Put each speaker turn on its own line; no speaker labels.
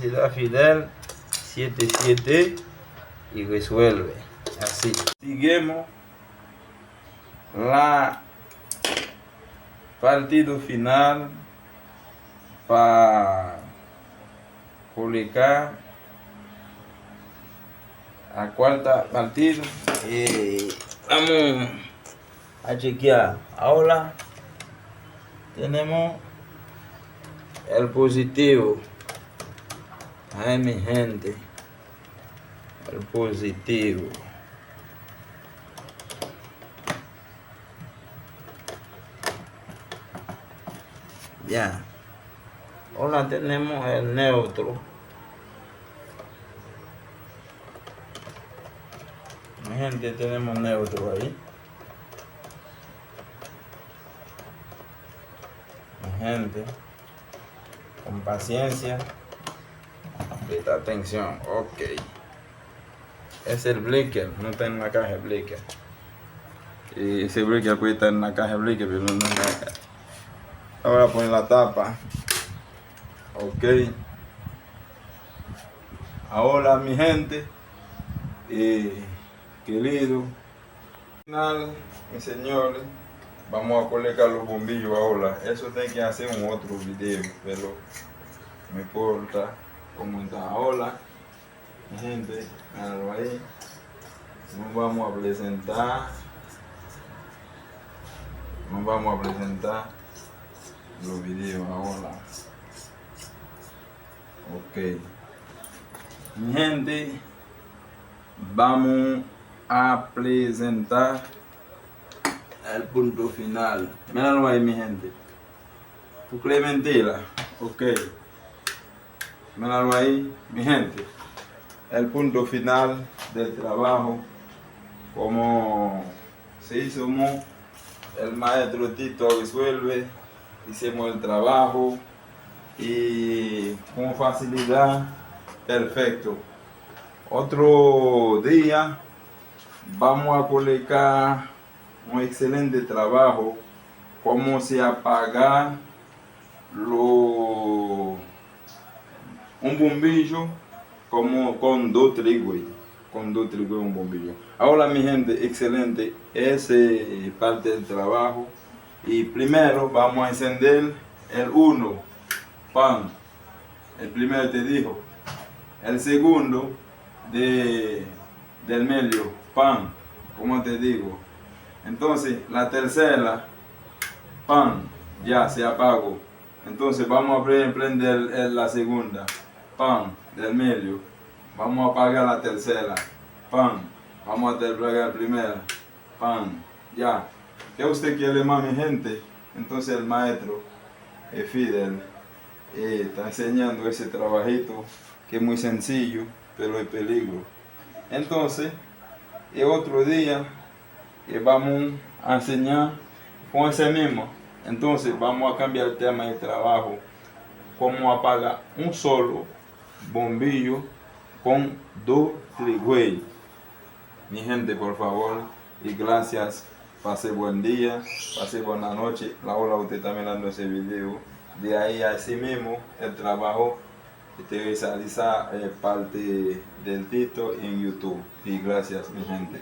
Electricidad Fidel 77 y resuelve. Así. Seguimos la partido final para publicar a cuarta partido. Vamos a chequear. Ahora tenemos el positivo. Ay, mi gente, el positivo. Ya. Ahora tenemos el neutro. Mi gente, tenemos neutro ahí. Mi gente, con paciencia, presta atención. Ok. Es el blicker, no está en la caja de blicker. Y ese blicker puede estar en la caja de blicker, pero no en la caja. Ahora poner la tapa. Ok. Ahora, mi gente, querido, final, mis señores, vamos a colocar los bombillos ahora. Eso tiene que hacer un otro video, pero me importa cómo está ahora. Mi gente, míralo ahí. Nos vamos a presentar. Los videos ahora. Ok. Mi gente, vamos a presentar el punto final. Míralo ahí, mi gente. Porque mentira. Ok. Míralo ahí, mi gente. El punto final del trabajo. Como si somos el maestro Tito resuelve, hicimos el trabajo y con facilidad, perfecto. Otro día vamos a publicar un excelente trabajo, cómo se apaga un bombillo como con dos trigos. Un bombillo. Ahora, mi gente, excelente, esa es parte del trabajo. Y primero vamos a encender el 1, pan. El primero te dijo. El segundo del medio, pan, como te digo. Entonces la tercera, pan, ya se apagó. Entonces vamos a prender la segunda, pan, del medio. Vamos a apagar la tercera, pan. Vamos a apagar la primera, pan, ya. ¿Qué usted quiere más, mi gente? Entonces el maestro Fidel está enseñando ese trabajito que es muy sencillo, pero es peligro. Entonces, el otro día vamos a enseñar con ese mismo. Entonces vamos a cambiar el tema de trabajo. Cómo apagar un solo bombillo con dos trigüeyes. Mi gente, por favor, y gracias. Pase buen día, pase buena noche. La hora usted está mirando ese video. De ahí a sí mismo el trabajo te visualiza parte del Tito en YouTube. Y gracias, mi gente.